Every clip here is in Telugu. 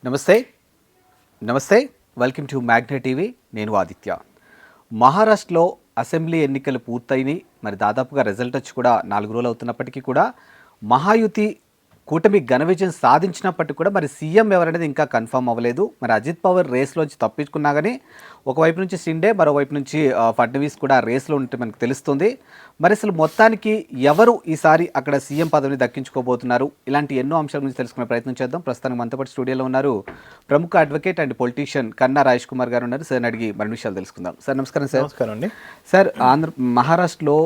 నమస్తే నమస్తే వెల్కమ్ టు మ్యాగ్నా టీవీ. నేను ఆదిత్య. మహారాష్ట్రలో అసెంబ్లీ ఎన్నికలు పూర్తయినాయి. మరి దాదాపుగా రిజల్ట్ వచ్చి కూడా 4 రోజులు అవుతున్నప్పటికీ కూడా మహాయుతి కూటమి ఘన విజయం సాధించినప్పటికీ కూడా మరి సీఎం ఎవరనేది ఇంకా కన్ఫర్మ్ అవ్వలేదు. మరి అజిత్ పవార్ రేస్లోంచి తప్పించుకున్నా కానీ ఒకవైపు నుంచి షిండే, మరోవైపు నుంచి ఫడ్నవీస్ కూడా రేస్లో ఉంటే మనకు తెలుస్తుంది. మరి అసలు మొత్తానికి ఎవరు ఈసారి అక్కడ సీఎం పదవిని దక్కించుకోబోతున్నారు, ఇలాంటి ఎన్నో అంశాల గురించి తెలుసుకునే ప్రయత్నం చేద్దాం. ప్రస్తుతానికి మనతో పాటు స్టూడియోలో ఉన్నారు ప్రముఖ అడ్వకేట్ అండ్ పొలిటీషియన్ కన్నా రాజేష్ కుమార్ గారు ఉన్నారు. సార్ అడిగి మరిన్ని విషయాలు తెలుసుకుందాం. సార్ నమస్కారం. సార్ నమస్కారం అండి. సార్ మహారాష్ట్రలో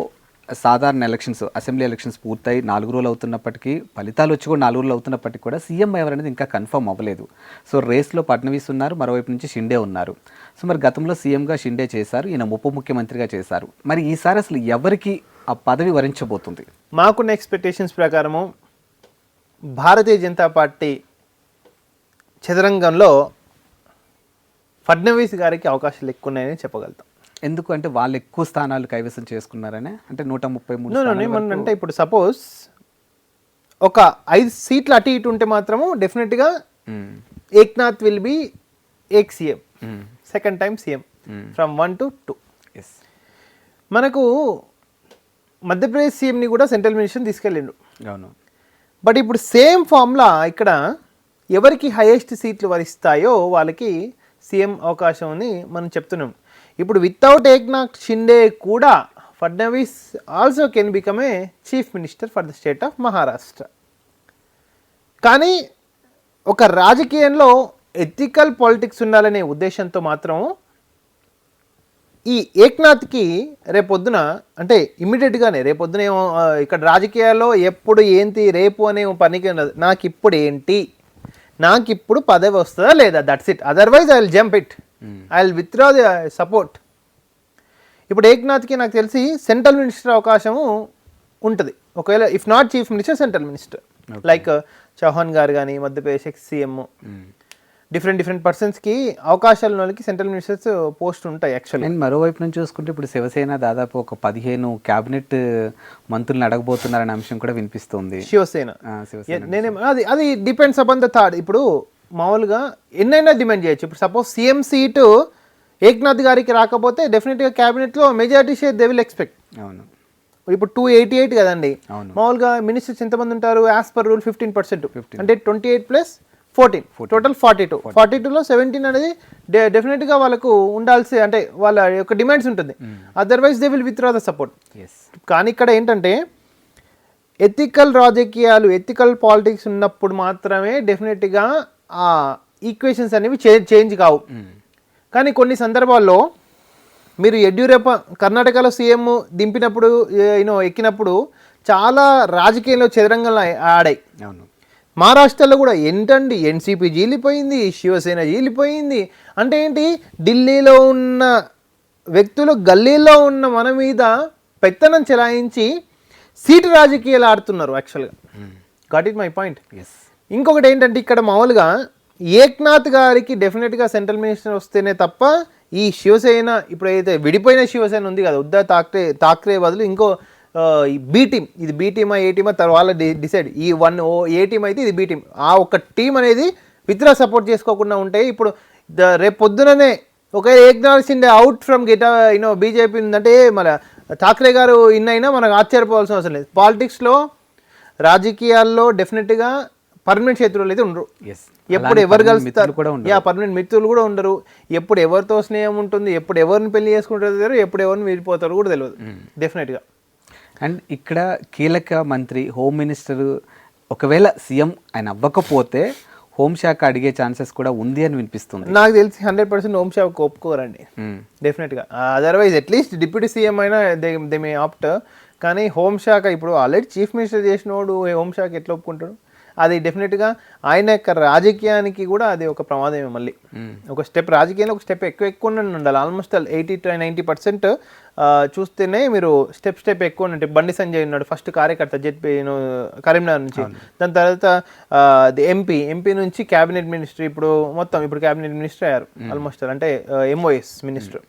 సాధారణ ఎలక్షన్స్, అసెంబ్లీ ఎలక్షన్స్ పూర్తయి 4 రోజులు అవుతున్నప్పటికీ, ఫలితాలు వచ్చి కూడా 4 రోజులు అవుతున్నప్పటికీ కూడా సీఎం ఎవరనేది ఇంకా కన్ఫర్మ్ అవ్వలేదు. సో రేస్లో ఫడ్నవీస్ ఉన్నారు, మరోవైపు నుంచి షిండే ఉన్నారు. సో మరి గతంలో సీఎంగా షిండే చేశారు, ఈయన ఉప ముఖ్యమంత్రిగా చేశారు. మరి ఈసారి అసలు ఎవరికి ఆ పదవి వరించబోతుంది? మాకున్న ఎక్స్పెక్టేషన్స్ ప్రకారము భారతీయ జనతా పార్టీ చదరంగంలో ఫడ్నవీస్ గారికి అవకాశాలు ఎక్కువ ఉన్నాయని చెప్పగలుగుతాం. ఎందుకు అంటే వాళ్ళు ఎక్కువ స్థానాలు కైవసం చేసుకున్నారనే, అంటే 133 అంటే ఇప్పుడు సపోజ్ ఒక 5 సీట్లు అటు ఇటు ఉంటే మాత్రము డెఫినెట్గా ఏక్నాథ్ విల్ బి ఏక్ CM, second time CM from 1 to 2. మనకు మధ్యప్రదేశ్ సీఎంని కూడా సెంట్రల్ మినిస్టర్ తీసుకెళ్ళిండు. అవును. బట్ ఇప్పుడు సేమ్ ఫార్ములా ఇక్కడ ఎవరికి హైయెస్ట్ సీట్లు వరిస్తాయో వాళ్ళకి సీఎం అవకాశం అని మనం చెప్తున్నాం. ఇప్పుడు వితౌట్ ఏక్నాథ్ షిండే కూడా Fadnavis also can become a chief minister for the state of Maharashtra. కానీ ఒక రాజకీయంలో ఎథికల్ పాలిటిక్స్ ఉండాలనే ఉద్దేశంతో మాత్రం ఈ ఏక్నాథ్కి రేపొద్దున, అంటే ఇమ్మీడియట్గానే రేపొద్దున ఏమో ఇక్కడ రాజకీయాల్లో ఎప్పుడు ఏంటి రేపు అనే పనికి ఉండదు. నాకు ఇప్పుడు ఏంటి, నాకు ఇప్పుడు పదవి వస్తుందా లేదా, that's it. Otherwise I will jump it, I will withdraw the support. ఇప్పుడు ఏక్నాథ్కి నాకు తెలిసి సెంట్రల్ మినిస్టర్ అవకాశము ఉంటుంది. ఒకవేళ if not chief minister, central minister like Chouhan గారు కానీ, మధ్యప్రదేశ్ ఎక్స్ సీఎం, డిఫరెంట్ పర్సన్స్కి అవకాశాలు ఉన్న వాళ్ళకి సెంట్రల్ మినిస్టర్స్ పోస్ట్ ఉంటాయి యాక్చువల్లీ. అండ్ మరోవైపు నుంచి చూసుకుంటే ఇప్పుడు శివసేన దాదాపు ఒక 15 క్యాబినెట్ మంత్రులను అడగబోతున్నారనే అంశం కూడా వినిపిస్తుంది. శివసేన అది డిపెండ్స్ అపాన్ ద థాట్. ఇప్పుడు మామూలుగా ఎన్నైనా డిమాండ్ చేయొచ్చు. ఇప్పుడు సపోజ్ సీఎం సీటు ఏక్నాథ్ గారికి రాకపోతే డెఫినెట్గా క్యాబినెట్లో majority share they will expect. అవును. ఇప్పుడు 288 కదండి. మామూలుగా మినిస్టర్స్ ఎంతమంది ఉంటారు? యాజ్ పర్ రూల్ 15%, అంటే 28 + 14 టోటల్ 42లో 17 అనేది డెఫినెట్గా వాళ్ళకు ఉండాల్సి, అంటే వాళ్ళ యొక్క డిమాండ్స్ ఉంటుంది. Otherwise they will withdraw the support. కానీ ఇక్కడ ఏంటంటే ఎథికల్ రాజకీయాలు, ఎథికల్ పాలిటిక్స్ ఉన్నప్పుడు మాత్రమే డెఫినెట్గా ఆ ఈక్వేషన్స్ అనేవి చేంజ్ కావు. కానీ కొన్ని సందర్భాల్లో మీరు యడ్యూరప్ప కర్ణాటకలో సీఎం దింపినప్పుడు, ఎక్కినప్పుడు చాలా రాజకీయంలో చదరంగంలో ఆడాయి. అవును. మహారాష్ట్రలో కూడా ఏంటండి, ఎన్సీపీ జీలిపోయింది, శివసేన జీలిపోయింది. అంటే ఏంటి, ఢిల్లీలో ఉన్న వ్యక్తులు గల్లీలో ఉన్న మన మీద పెత్తనం చెలాయించి సీటు రాజకీయాలు ఆడుతున్నారు యాక్చువల్గా. Got it my point. ఇంకొకటి ఏంటంటే ఇక్కడ మామూలుగా ఏక్నాథ్ గారికి డెఫినెట్గా సెంట్రల్ మినిస్టర్ వస్తేనే తప్ప ఈ శివసేన, ఇప్పుడు అయితే విడిపోయిన శివసేన ఉంది కదా, ఉద్ధవ్ ఠాక్రే బదులు ఇంకో బీ టీమ్, ఇది బీ టీమా ఏ టీమా తర్వాత డిసైడ్. ఈ ఏ టీం అయితే ఇది బీ టీం, ఆ ఒక్క టీం అనేది విత్డ్రా సపోర్ట్ చేసుకోకుండా ఉంటే ఇప్పుడు రేపు పొద్దుననే ఒకవేళ Eknath Shinde out from BJP ఉందంటే మన ఠాక్రే గారు అయినా మనకు ఆశ్చర్యపోవాల్సిన అవసరం లేదు. పాలిటిక్స్లో, రాజకీయాల్లో డెఫినెట్గా పర్మనెంట్ శత్రువులు అయితే ఉండరు. ఎప్పుడు ఎవరు కలుస్తారు, పర్మనెంట్ మిత్రులు కూడా ఉండరు. ఎప్పుడు ఎవరితో స్నేహం ఉంటుంది, ఎప్పుడు ఎవరిని పెళ్లి చేసుకుంటారో తెలియదు, ఎప్పుడు ఎవరిని విడిపోతారో కూడా తెలియదు డెఫినెట్గా. అండ్ ఇక్కడ కీలక మంత్రి, హోమ్ మినిస్టర్ ఒకవేళ సీఎం ఆయన అవ్వకపోతే హోంశాఖ అడిగే ఛాన్సెస్ కూడా ఉంది అని వినిపిస్తుంది. నాకు తెలిసి 100% హోంశాఖ ఒప్పుకోరండి డెఫినెట్గా. అదర్వైజ్ అట్లీస్ట్ డిప్యూటీ సీఎం అయినా దే మే ఆప్ట్. కానీ హోంశాఖ ఇప్పుడు ఆల్రెడీ చీఫ్ మినిస్టర్ చేసినోడు హోంశాఖ ఎట్లా ఒప్పుకుంటాడు? అది డెఫినెట్గా ఆయన యొక్క రాజకీయానికి కూడా అది ఒక ప్రమాదమే. మళ్ళీ ఒక స్టెప్, రాజకీయంలో ఒక స్టెప్ ఎక్కువ ఉండాలి. ఆల్మోస్ట్ 80-90% చూస్తేనే మీరు స్టెప్ ఎక్కువ ఉన్నట్టు. బండి సంజయ్ ఉన్నాడు, ఫస్ట్ కార్యకర్త జెడ్పీ కరీంనగర్ నుంచి. దాని తర్వాత ఎంపీ నుంచి క్యాబినెట్ మినిస్టర్, ఇప్పుడు క్యాబినెట్ మినిస్టర్ అయ్యారు ఆల్మోస్ట్, అంటే ఎంఓఎస్ మినిస్టర్.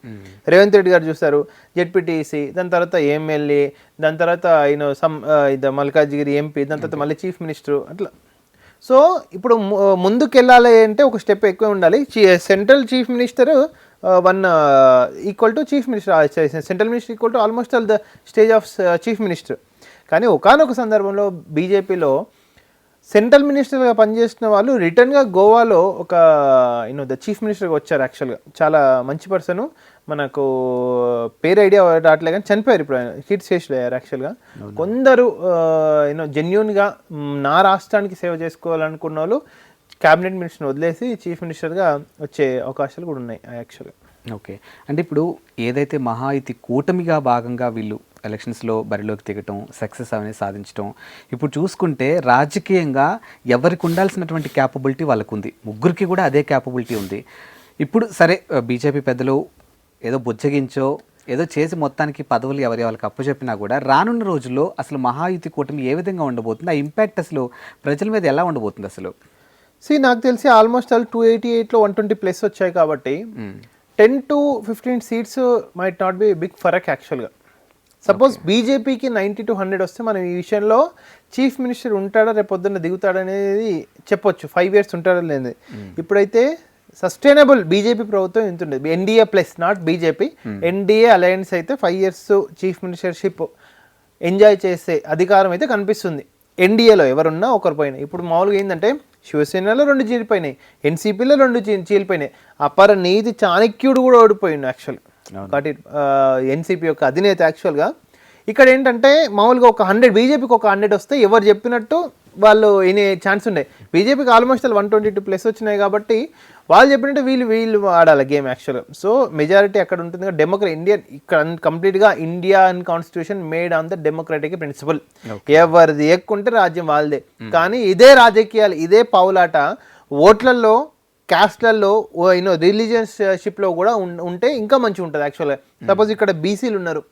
రేవంత్ రెడ్డి గారు చూస్తారు, జెడ్పీటీసీ, దాని తర్వాత ఎమ్మెల్యే, దాని తర్వాత మల్కాజ్గిరి ఎంపీ, దాని తర్వాత మళ్ళీ చీఫ్ మినిస్టర్. అట్లా సో ఇప్పుడు ముందుకు వెళ్ళాలి అంటే ఒక స్టెప్ ఎక్కువ ఉండాలి. Central chief minister one equal to chief minister, central minister equal to almost all the stage of chief minister. కానీ ఒకానొక సందర్భంలో బీజేపీలో సెంట్రల్ మినిస్టర్గా పనిచేసిన వాళ్ళు రిటర్న్గా గోవాలో ఒక ద చీఫ్ మినిస్టర్గా వచ్చారు. యాక్చువల్గా చాలా మంచి పర్సన్, మనకు పేరు ఐడియా రావట్లే కానీ చనిపోయారు ఇప్పుడు, ఆయన హిట్ స్టేజ్లో అయ్యారు. యాక్చువల్గా కొందరు జెన్యున్గా నా రాష్ట్రానికి సేవ చేసుకోవాలనుకున్న వాళ్ళు క్యాబినెట్ మినిస్టర్ని వదిలేసి చీఫ్ మినిస్టర్గా వచ్చే అవకాశాలు కూడా ఉన్నాయి యాక్చువల్గా. ఓకే, అంటే ఇప్పుడు ఏదైతే మహాయుతి కూటమిగా భాగంగా వీళ్ళు ఎలక్షన్స్లో బరిలోకి దిగటం, సక్సెస్ అనేది సాధించడం, ఇప్పుడు చూసుకుంటే రాజకీయంగా ఎవరికి ఉండాల్సినటువంటి క్యాపబిలిటీ వాళ్ళకు ఉంది, ముగ్గురికి కూడా అదే క్యాపబిలిటీ ఉంది. ఇప్పుడు సరే బీజేపీ పెద్దలు ఏదో బుజ్జగించో ఏదో చేసి మొత్తానికి పదవులు ఎవరి వాళ్ళకి అప్పచెప్పినా కూడా రానున్న రోజుల్లో అసలు మహాయుతి కూటమి ఏ విధంగా ఉండబోతుంది, ఆ ఇంపాక్ట్ అసలు ప్రజల మీద ఎలా ఉండబోతుంది అసలు? నాకు తెలిసి ఆల్మోస్ట్ ఆల్ 288లో 120+ వచ్చాయి కాబట్టి 10 to 15 seats might not be big ఫరక్ యాక్చువల్గా. సపోజ్ బీజేపీకి 90 to 100 వస్తే మనం ఈ విషయంలో చీఫ్ మినిస్టర్ ఉంటాడా రేపు పొద్దున్న దిగుతాడనేది చెప్పొచ్చు, 5 years ఉంటాడా లేదు. ఇప్పుడైతే సస్టైనబుల్ బీజేపీ ప్రభుత్వం ఎంత ఉండేది, NDA plus not BJP, NDA alliance అయితే 5 years చీఫ్ మినిస్టర్షిప్ ఎంజాయ్ చేసే అధికారం అయితే కనిపిస్తుంది. ఎన్డీఏలో ఎవరున్నా ఒకరి పైన. ఇప్పుడు మామూలుగా ఏంటంటే శివసేనలో 2 చీలిపోయినాయి, ఎన్సీపీలో 2 చీలిపోయినాయి, అపర నీతి చాణక్యుడు కూడా ఓడిపోయింది యాక్చువల్. కాబట్టి ఎన్సీపీ యొక్క అధినేత యాక్చువల్గా ఇక్కడ ఏంటంటే మామూలుగా ఒక 100 బీజేపీకి ఒక 100 వస్తే ఎవరు చెప్పినట్టు వాళ్ళు వినే ఛాన్స్ ఉండే. బీజేపీకి ఆల్మోస్ట్ 122+ వచ్చినాయి కాబట్టి వాళ్ళు చెప్పినట్టు వీళ్ళు ఆడాలి గేమ్ యాక్చువల్గా. సో మెజారిటీ అక్కడ ఉంటుంది. ఇండియన్ ఇక్కడ కంప్లీట్గా Indian constitution made on the democratic principle, ఎవరిది ఎక్కుంటే రాజ్యం వాళ్ళదే. కానీ ఇదే రాజకీయాలు, ఇదే పావులాట ఓట్లలో, క్యాస్ట్లలో, రిలీజియన్షిప్లో కూడా ఉంటే ఇంకా మంచిగా ఉంటుంది యాక్చువల్గా. సపోజ్ ఇక్కడ బీసీలు ఉన్నారు,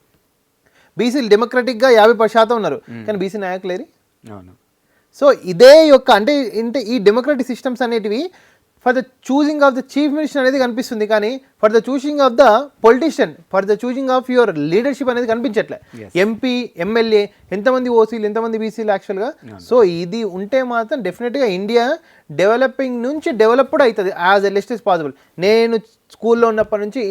బీసీలు డెమోక్రటిక్గా 50% ఉన్నారు, కానీ బీసీ నాయకులు లేరు. సో ఇదే యొక్క అంటే ఈ డెమోక్రటిక్ సిస్టమ్స్ అనేటివి for the choosing of the chief minister అనేది కనిపిస్తుంది, కానీ for the choosing of the politician, for the choosing of your leadership అనేది కనిపించట్లే. ఎంపీ, ఎమ్మెల్యే, ఎంతమంది ఓసీలు, ఎంతమంది బీసీలు యాక్చువల్గా. సో ఇది ఉంటే మాత్రం డెఫినెట్గా ఇండియా డెవలపింగ్ నుంచి డెవలప్డ్ అవుతుంది యాజ్ ఎర్లెస్ట్ యాజ్ పాసిబుల్. నేను స్కూల్లో ఉన్నప్పటి నుంచి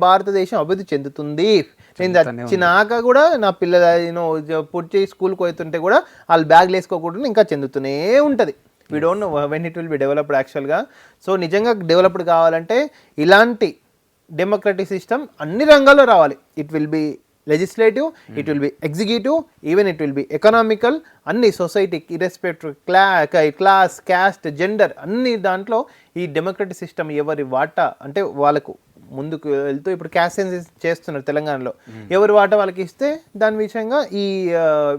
భారతదేశం అభివృద్ధి చెందుతుంది. నేను వచ్చినాక కూడా నా పిల్లలు పుట్టి స్కూల్కి పోతుంటే కూడా వాళ్ళు బ్యాగ్లు వేసుకోకుండా ఇంకా చెందుతూనే ఉంటుంది. We don't know when it will be developed యాక్చువల్గా. సో నిజంగా డెవలప్డ్ కావాలంటే ఇలాంటి డెమోక్రటిక్ సిస్టమ్ అన్ని రంగాల్లో రావాలి. It will be legislative, it will be executive, even it will be economical, అన్ని సొసైటీకి ఇర్రెస్పెక్టివ్ క్లాస్, క్యాస్ట్, జెండర్ అన్ని దాంట్లో ఈ డెమోక్రటిక్ సిస్టమ్ ఎవరి వాటా అంటే వాళ్ళకు ముందుకు వెళ్తూ ఇప్పుడు క్యాస్ట్ సెన్సస్ చేస్తున్నారు తెలంగాణలో, ఎవరి వాటా వాళ్ళకి ఇస్తే దాని విషయంగా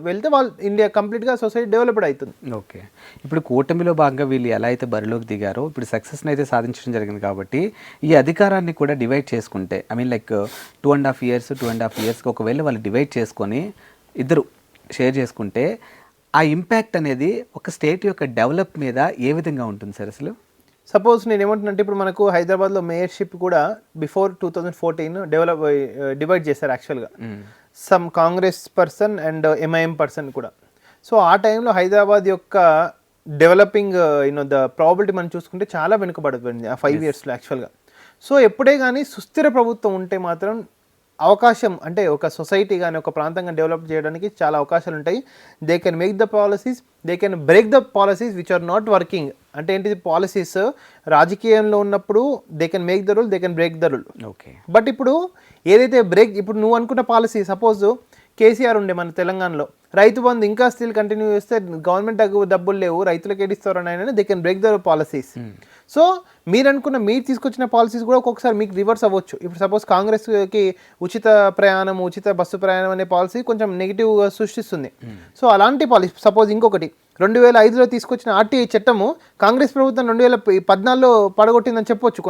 వెళ్తే వాళ్ళు ఇండియా కంప్లీట్గా సొసైటీ డెవలప్డ్ అవుతుంది. ఓకే, ఇప్పుడు కూటమిలో భాగంగా వీళ్ళు ఎలా అయితే బరిలోకి దిగారో ఇప్పుడు సక్సెస్ని అయితే సాధించడం జరిగింది కాబట్టి ఈ అధికారాన్ని కూడా డివైడ్ చేసుకుంటే, ఐ మీన్ లైక్ 2.5 years ఒకవేళ వాళ్ళు డివైడ్ చేసుకొని ఇద్దరు షేర్ చేసుకుంటే ఆ ఇంపాక్ట్ అనేది ఒక స్టేట్ యొక్క డెవలప్ మీద ఏ విధంగా ఉంటుంది సార్ అసలు? సపోజ్ నేను ఏమంటున్నంటే ఇప్పుడు మనకు హైదరాబాద్లో మేయర్షిప్ కూడా బిఫోర్ 2014 డివైడ్ చేశారు యాక్చువల్గా. Some Congress person and MIM person కూడా. సో ఆ టైంలో హైదరాబాద్ యొక్క డెవలపింగ్ ద ప్రాబిలిటీ మనం చూసుకుంటే చాలా వెనుకబడిపోయింది ఆ 5 yearsలో యాక్చువల్గా. సో ఎప్పుడే కానీ సుస్థిర ప్రభుత్వం ఉంటే మాత్రం అవకాశం అంటే ఒక సొసైటీ కానీ ఒక ప్రాంతంగా డెవలప్ చేయడానికి చాలా అవకాశాలు ఉంటాయి. They can make the policies, they can break the policies which are not working. అంటే ఏంటిది, పాలసీస్ రాజకీయంలో ఉన్నప్పుడు they can make the rule, they can break the rule. Okay, but ఇప్పుడు ఏదైతే ఇప్పుడు నువ్వు అనుకున్న పాలసీ, సపోజ్ కేసీఆర్ ఉండే మన తెలంగాణలో రైతు బంధు ఇంకా స్టిల్ కంటిన్యూ చేస్తే గవర్నమెంట్ డబ్బులు లేవు రైతులకు ఏడిస్తారని ఆయన they can break the policies. So మీరు తీసుకొచ్చిన పాలసీస్ కూడా ఒక్కొక్కసారి మీకు రివర్స్ అవ్వచ్చు. ఇప్పుడు సపోజ్ కాంగ్రెస్కి ఉచిత ప్రయాణం, ఉచిత బస్సు ప్రయాణం అనే పాలసీ కొంచెం నెగిటివ్గా సృష్టిస్తుంది. సో అలాంటి పాలసీ సపోజ్ ఇంకొకటి 2005లో తీసుకొచ్చిన ఆర్టీఐ చట్టము కాంగ్రెస్ ప్రభుత్వం 2014లో పడగొట్టిందని చెప్పొచ్చు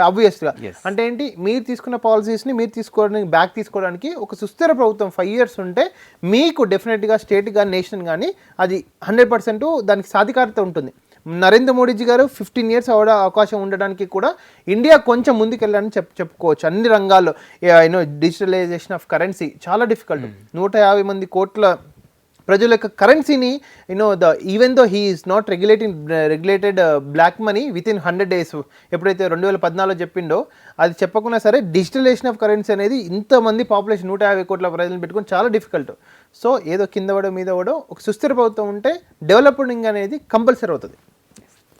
ఆబ్వియస్గా. అంటే ఏంటి, మీరు తీసుకున్న పాలసీస్ని మీరు బ్యాక్ తీసుకోవడానికి ఒక సుస్థిర ప్రభుత్వం 5 years ఉంటే మీకు డెఫినెట్గా స్టేట్ కానీ నేషన్ కానీ అది 100% దానికి సాధికారత ఉంటుంది. నరేంద్ర మోడీజీ గారు 15 years అవకాశం ఉండడానికి కూడా ఇండియా కొంచెం ముందుకెళ్ళాలని చెప్పుకోవచ్చు. అన్ని రంగాల్లో డిజిటలైజేషన్ ఆఫ్ కరెన్సీ చాలా డిఫికల్ట్. 150 కోట్ల ప్రజల యొక్క కరెన్సీని even though he is not regulated black money within 100 days ఎప్పుడైతే 2014 చెప్పిండో అది చెప్పకుండా సరే డిజిటలైజేషన్ ఆఫ్ కరెన్సీ అనేది ఇంతమంది పాపులేషన్ 150 కోట్ల ప్రజలను పెట్టుకొని చాలా డిఫికల్ట్. సో ఏదో కింద పడో మీద పడో ఒక సుస్థిర ప్రభుత్వం ఉంటే డెవలపింగ్ అనేది కంపల్సరీ అవుతుంది.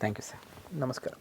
Thank you sir. నమస్కారం.